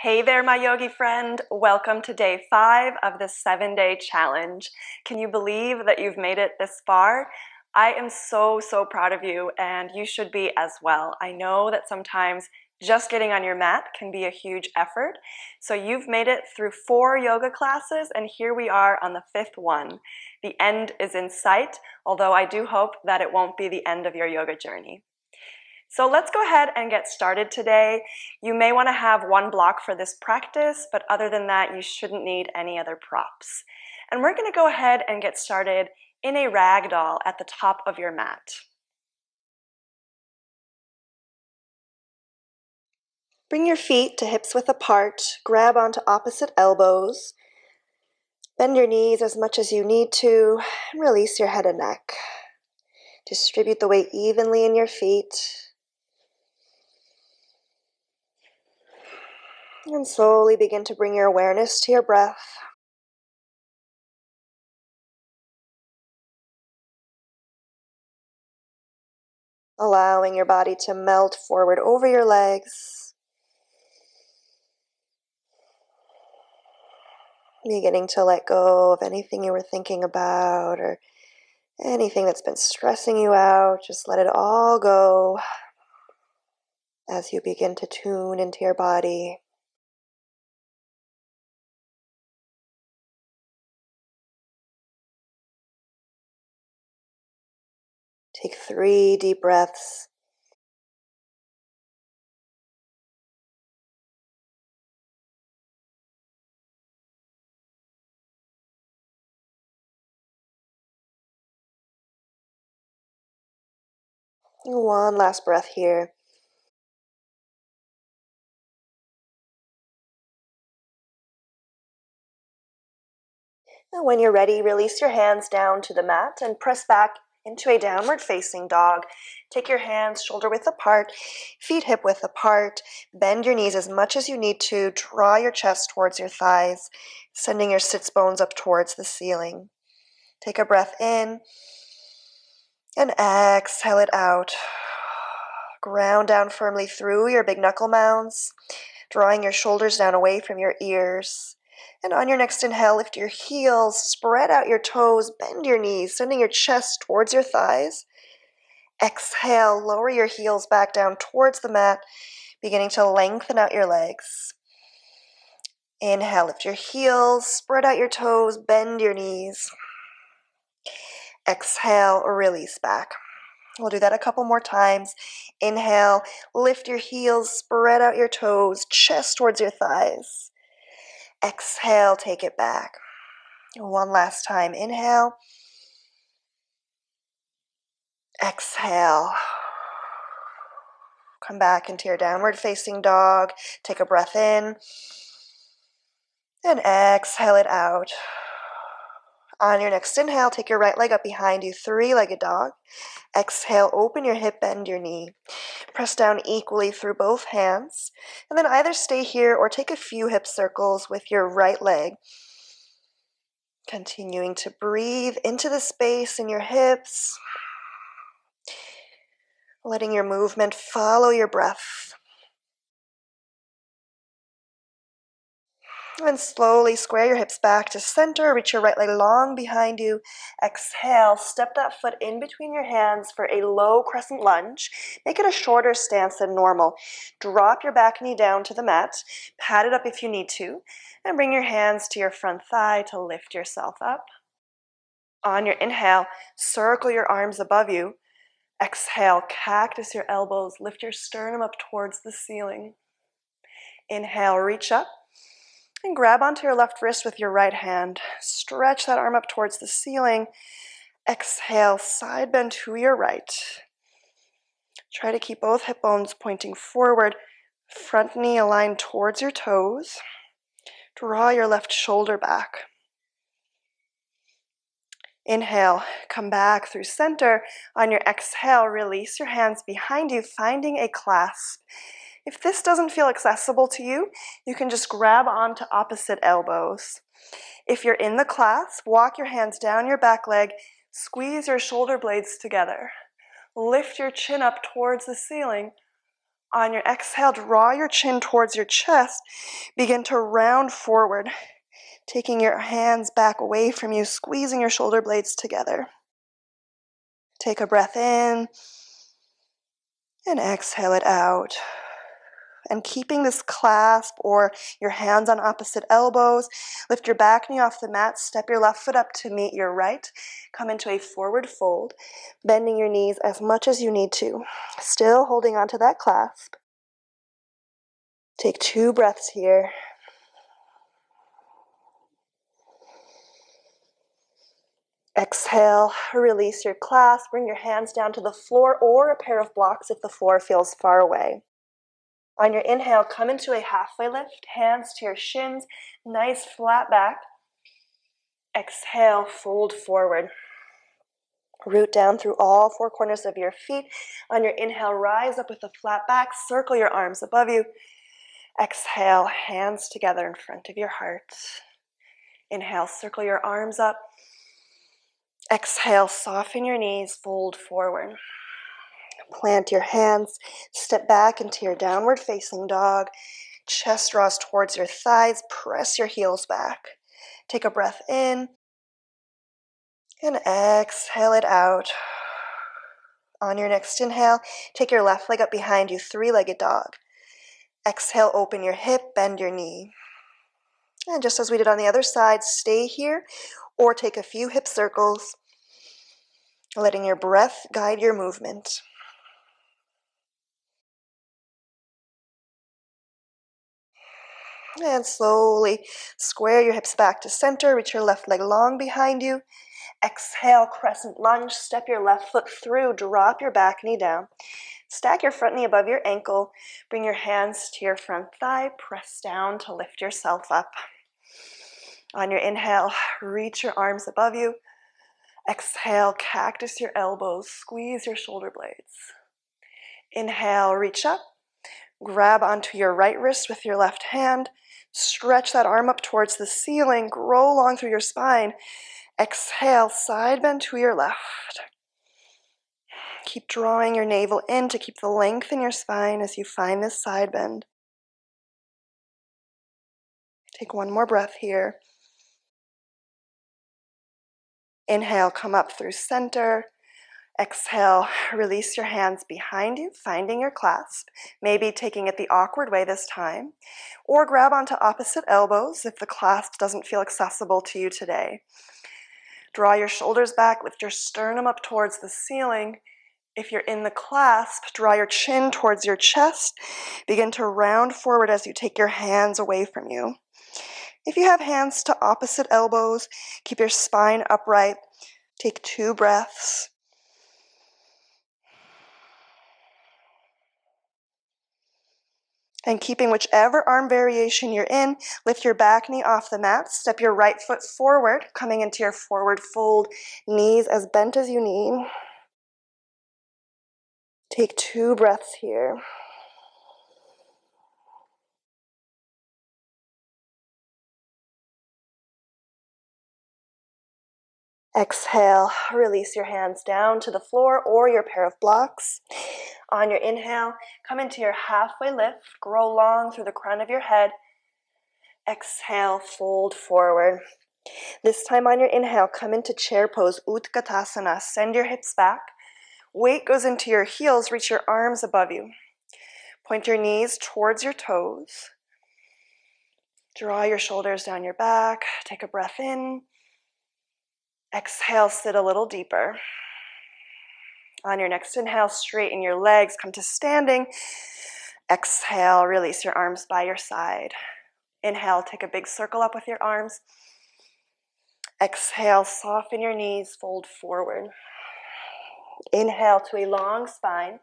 Hey there, my yogi friend. Welcome to day 5 of the 7-day challenge. Can you believe that you've made it this far? I am so proud of you, and you should be as well. I know that sometimes just getting on your mat can be a huge effort. So you've made it through 4 yoga classes, and here we are on the 5th one. The end is in sight, although I do hope that it won't be the end of your yoga journey. So let's go ahead and get started today. You may want to have one block for this practice, but other than that, you shouldn't need any other props. And we're going to go ahead and get started in a ragdoll at the top of your mat. Bring your feet to hips width apart, grab onto opposite elbows, bend your knees as much as you need to, and release your head and neck. Distribute the weight evenly in your feet. And slowly begin to bring your awareness to your breath. Allowing your body to melt forward over your legs. Beginning to let go of anything you were thinking about or anything that's been stressing you out. Just let it all go as you begin to tune into your body. Take 3 deep breaths. One last breath here. And when you're ready, release your hands down to the mat and press back into a downward facing dog. Take your hands shoulder width apart, feet hip width apart. Bend your knees as much as you need to. Draw your chest towards your thighs, sending your sits bones up towards the ceiling. Take a breath in and exhale it out. Ground down firmly through your big knuckle mounds, drawing your shoulders down away from your ears. And on your next inhale, lift your heels, spread out your toes, bend your knees, sending your chest towards your thighs. Exhale, lower your heels back down towards the mat, beginning to lengthen out your legs. Inhale, lift your heels, spread out your toes, bend your knees. Exhale, release back. We'll do that a couple more times. Inhale, lift your heels, spread out your toes, chest towards your thighs. Exhale, take it back. One last time. Inhale. Exhale. Come back into your downward facing dog. Take a breath in. And exhale it out. On your next inhale, take your right leg up behind you, 3-legged dog. Exhale, open your hip, bend your knee. Press down equally through both hands. And then either stay here or take a few hip circles with your right leg. Continuing to breathe into the space in your hips. Letting your movement follow your breath. And slowly square your hips back to center. Reach your right leg long behind you. Exhale, step that foot in between your hands for a low crescent lunge. Make it a shorter stance than normal. Drop your back knee down to the mat. Pat it up if you need to. And bring your hands to your front thigh to lift yourself up. On your inhale, circle your arms above you. Exhale, cactus your elbows. Lift your sternum up towards the ceiling. Inhale, reach up. And grab onto your left wrist with your right hand. Stretch that arm up towards the ceiling. Exhale, side bend to your right. Try to keep both hip bones pointing forward. Front knee aligned towards your toes. Draw your left shoulder back. Inhale, come back through center. On your exhale, release your hands behind you, finding a clasp. If this doesn't feel accessible to you, you can just grab onto opposite elbows. If you're in the clasp, walk your hands down your back leg, squeeze your shoulder blades together. Lift your chin up towards the ceiling. On your exhale, draw your chin towards your chest. Begin to round forward, taking your hands back away from you, squeezing your shoulder blades together. Take a breath in and exhale it out. And keeping this clasp or your hands on opposite elbows, lift your back knee off the mat, step your left foot up to meet your right. Come into a forward fold, bending your knees as much as you need to. Still holding onto that clasp. Take 2 breaths here. Exhale, release your clasp, bring your hands down to the floor or a pair of blocks if the floor feels far away. On your inhale, come into a halfway lift, hands to your shins, nice flat back. Exhale, fold forward. Root down through all 4 corners of your feet. On your inhale, rise up with a flat back, circle your arms above you. Exhale, hands together in front of your heart. Inhale, circle your arms up. Exhale, soften your knees, fold forward. Plant your hands, step back into your downward facing dog. Chest draws towards your thighs, press your heels back. Take a breath in and exhale it out. On your next inhale, take your left leg up behind you, 3-legged dog. Exhale, open your hip, bend your knee. And just as we did on the other side, stay here or take a few hip circles, letting your breath guide your movement. And slowly square your hips back to center, reach your left leg long behind you. Exhale, crescent lunge, step your left foot through, drop your back knee down. Stack your front knee above your ankle, bring your hands to your front thigh, press down to lift yourself up. On your inhale, reach your arms above you. Exhale, cactus your elbows, squeeze your shoulder blades. Inhale, reach up, grab onto your right wrist with your left hand, stretch that arm up towards the ceiling, grow long through your spine. Exhale, side bend to your left. Keep drawing your navel in to keep the length in your spine as you find this side bend. Take 1 more breath here. Inhale, come up through center. Exhale, release your hands behind you, finding your clasp, maybe taking it the awkward way this time, or grab onto opposite elbows if the clasp doesn't feel accessible to you today. Draw your shoulders back, lift your sternum up towards the ceiling. If you're in the clasp, draw your chin towards your chest. Begin to round forward as you take your hands away from you. If you have hands to opposite elbows, keep your spine upright. Take 2 breaths. And keeping whichever arm variation you're in, lift your back knee off the mat, step your right foot forward, coming into your forward fold, knees as bent as you need. Take 2 breaths here. Exhale, release your hands down to the floor or your pair of blocks. On your inhale, come into your halfway lift, grow long through the crown of your head. Exhale, fold forward. This time on your inhale, come into chair pose, Utkatasana. Send your hips back. Weight goes into your heels, reach your arms above you. Point your knees towards your toes. Draw your shoulders down your back. Take a breath in. Exhale, sit a little deeper. On your next inhale, straighten your legs, come to standing. Exhale, release your arms by your side. Inhale, take a big circle up with your arms. Exhale, soften your knees, fold forward. Inhale to a long spine.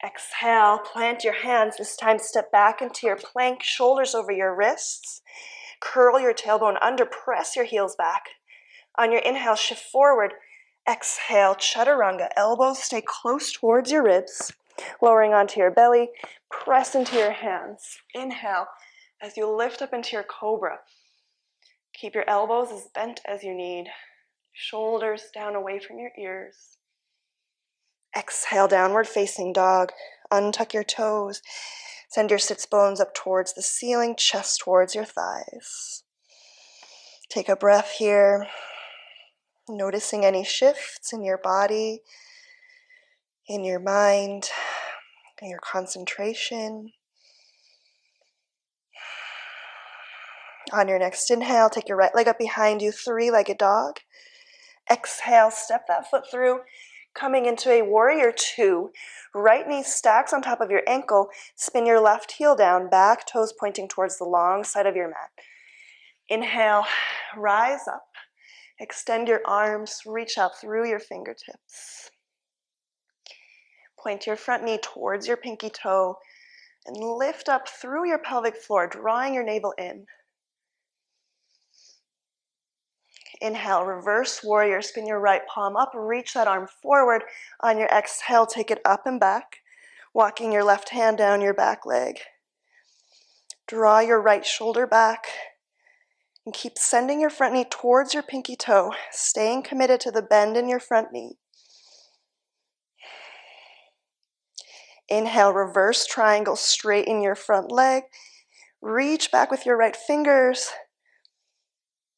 Exhale, plant your hands. This time, step back into your plank, shoulders over your wrists. Curl your tailbone under, press your heels back. On your inhale, shift forward. Exhale, chaturanga. Elbows stay close towards your ribs. Lowering onto your belly, press into your hands. Inhale, as you lift up into your cobra. Keep your elbows as bent as you need. Shoulders down away from your ears. Exhale, downward facing dog. untuck your toes. Send your sits bones up towards the ceiling, chest towards your thighs. Take a breath here, noticing any shifts in your body, in your mind, in your concentration. On your next inhale, take your right leg up behind you, three-legged dog. Exhale, step that foot through, coming into a warrior two. Right knee stacks on top of your ankle. Spin your left heel down, back toes pointing towards the long side of your mat. Inhale, rise up. Extend your arms, reach out through your fingertips. Point your front knee towards your pinky toe and lift up through your pelvic floor, drawing your navel in. Inhale, reverse warrior, spin your right palm up, reach that arm forward. On your exhale, take it up and back, walking your left hand down your back leg. Draw your right shoulder back and keep sending your front knee towards your pinky toe, staying committed to the bend in your front knee. Inhale, reverse triangle, straighten your front leg. Reach back with your right fingers.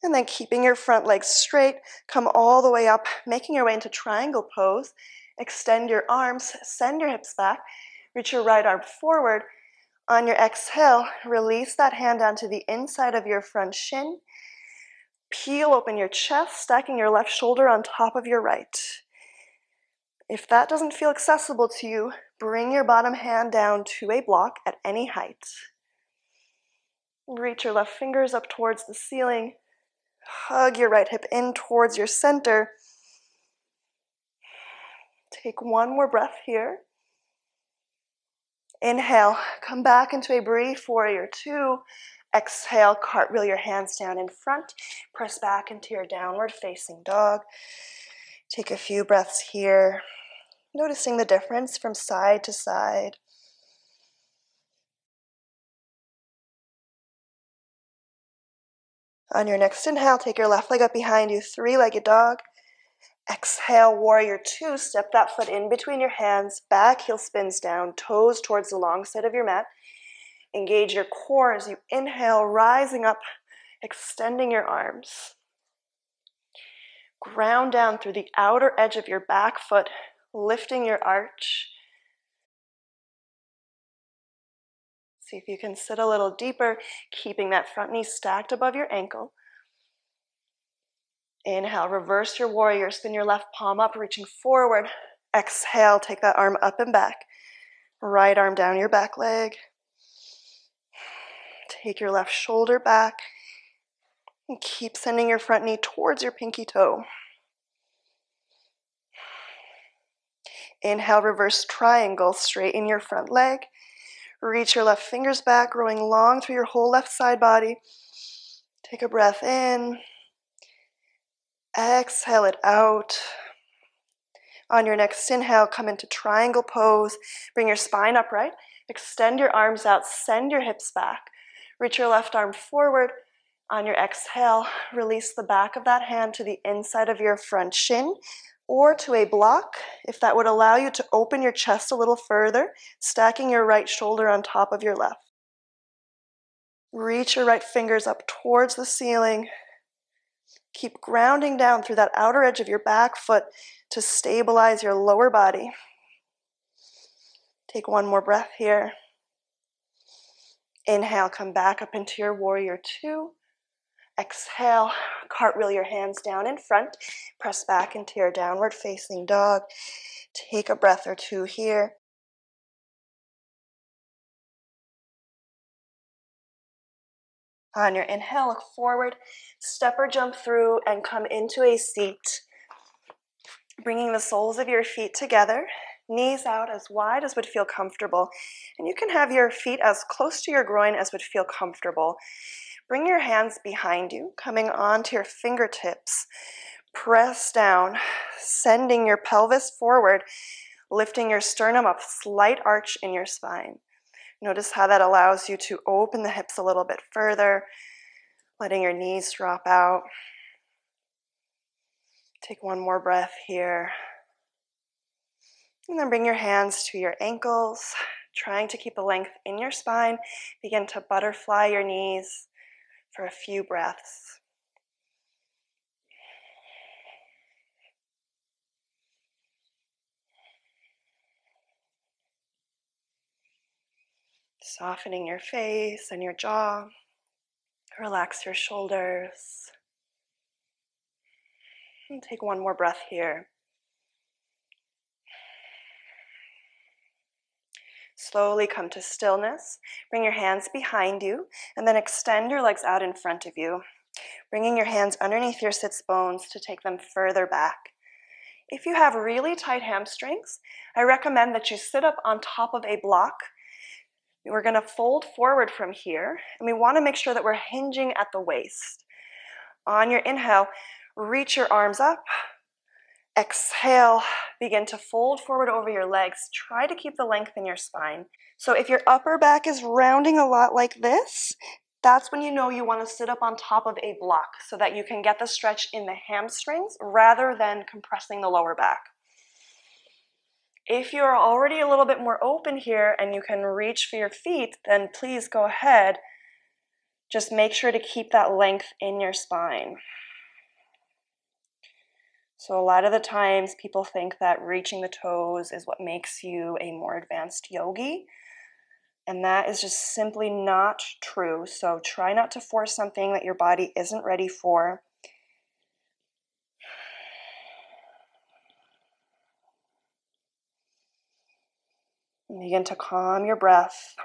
And then keeping your front leg straight, come all the way up, making your way into triangle pose. Extend your arms, send your hips back, reach your right arm forward. On your exhale, release that hand down to the inside of your front shin. Peel open your chest, stacking your left shoulder on top of your right. If that doesn't feel accessible to you, bring your bottom hand down to a block at any height. Reach your left fingers up towards the ceiling. Hug your right hip in towards your center. Take one more breath here. Inhale, come back into a brief warrior two. Exhale, cartwheel your hands down in front. Press back into your downward facing dog. Take a few breaths here, noticing the difference from side to side. On your next inhale, take your left leg up behind you, three-legged dog. Exhale, warrior two. Step that foot in between your hands, back heel spins down, toes towards the long side of your mat. Engage your core as you inhale, rising up, extending your arms. Ground down through the outer edge of your back foot, lifting your arch. See if you can sit a little deeper, keeping that front knee stacked above your ankle. Inhale, reverse your warrior, spin your left palm up, reaching forward. Exhale, take that arm up and back. Right arm down your back leg. Take your left shoulder back and keep sending your front knee towards your pinky toe. Inhale, reverse triangle, straighten your front leg. Reach your left fingers back, growing long through your whole left side body. Take a breath in. Exhale it out. On your next inhale, come into triangle pose. Bring your spine upright. Extend your arms out, send your hips back. Reach your left arm forward. On your exhale, release the back of that hand to the inside of your front shin or to a block, if that would allow you to open your chest a little further, stacking your right shoulder on top of your left. Reach your right fingers up towards the ceiling. Keep grounding down through that outer edge of your back foot to stabilize your lower body. Take one more breath here. Inhale, come back up into your warrior two. Exhale, cartwheel your hands down in front. Press back into your downward facing dog. Take a breath or two here. On your inhale, look forward, step or jump through and come into a seat. Bringing the soles of your feet together, knees out as wide as would feel comfortable. And you can have your feet as close to your groin as would feel comfortable. Bring your hands behind you, coming onto your fingertips. Press down, sending your pelvis forward, lifting your sternum up, slight arch in your spine. Notice how that allows you to open the hips a little bit further, letting your knees drop out. Take one more breath here. And then bring your hands to your ankles, trying to keep a length in your spine. Begin to butterfly your knees for a few breaths. Softening your face and your jaw. Relax your shoulders. And take one more breath here. Slowly come to stillness. Bring your hands behind you and then extend your legs out in front of you, bringing your hands underneath your sits bones to take them further back. If you have really tight hamstrings, I recommend that you sit up on top of a block. We're going to fold forward from here, and we want to make sure that we're hinging at the waist. On your inhale, reach your arms up. Exhale, begin to fold forward over your legs. Try to keep the length in your spine. So if your upper back is rounding a lot like this, that's when you know you want to sit up on top of a block so that you can get the stretch in the hamstrings rather than compressing the lower back. If you're already a little bit more open here and you can reach for your feet, then please go ahead. Just make sure to keep that length in your spine. So a lot of the times people think that reaching the toes is what makes you a more advanced yogi. And that is just simply not true. So try not to force something that your body isn't ready for. And begin to calm your breath.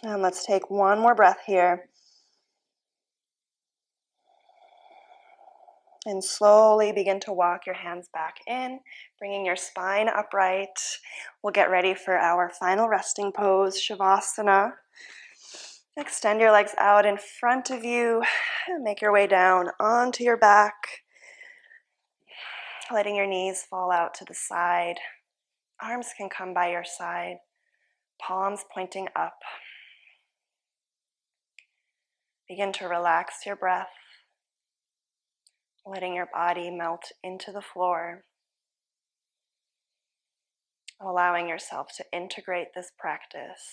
And let's take one more breath here. And slowly begin to walk your hands back in, bringing your spine upright. We'll get ready for our final resting pose, Shavasana. Extend your legs out in front of you and make your way down onto your back, letting your knees fall out to the side. Arms can come by your side, palms pointing up. Begin to relax your breath, letting your body melt into the floor, allowing yourself to integrate this practice.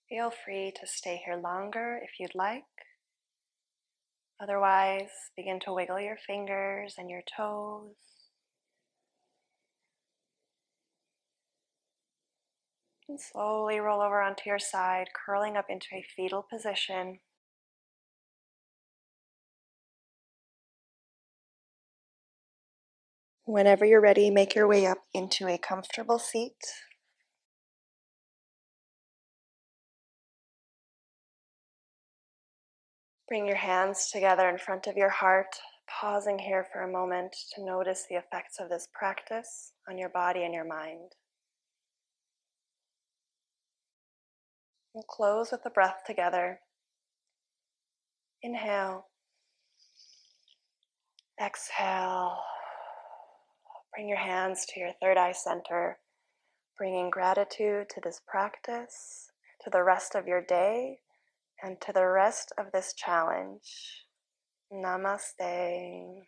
Feel free to stay here longer if you'd like. Otherwise, begin to wiggle your fingers and your toes. And slowly roll over onto your side, curling up into a fetal position. Whenever you're ready, make your way up into a comfortable seat. Bring your hands together in front of your heart, pausing here for a moment to notice the effects of this practice on your body and your mind. We'll close with the breath together. Inhale. Exhale. Bring your hands to your third eye center, bringing gratitude to this practice, to the rest of your day, and to the rest of this challenge. Namaste.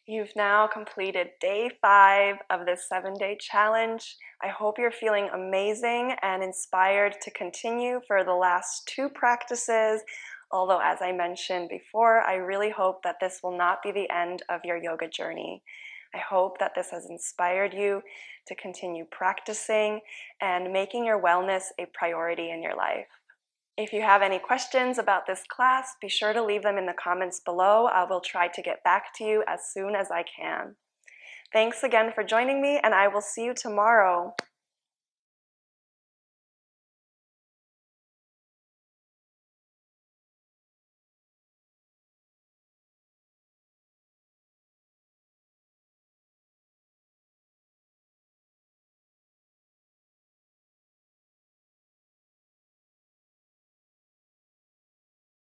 You've now completed day 5 of this 7-day challenge. I hope you're feeling amazing and inspired to continue for the last 2 practices. Although, as I mentioned before, I really hope that this will not be the end of your yoga journey. I hope that this has inspired you to continue practicing and making your wellness a priority in your life. If you have any questions about this class, be sure to leave them in the comments below. I will try to get back to you as soon as I can. Thanks again for joining me, and I will see you tomorrow.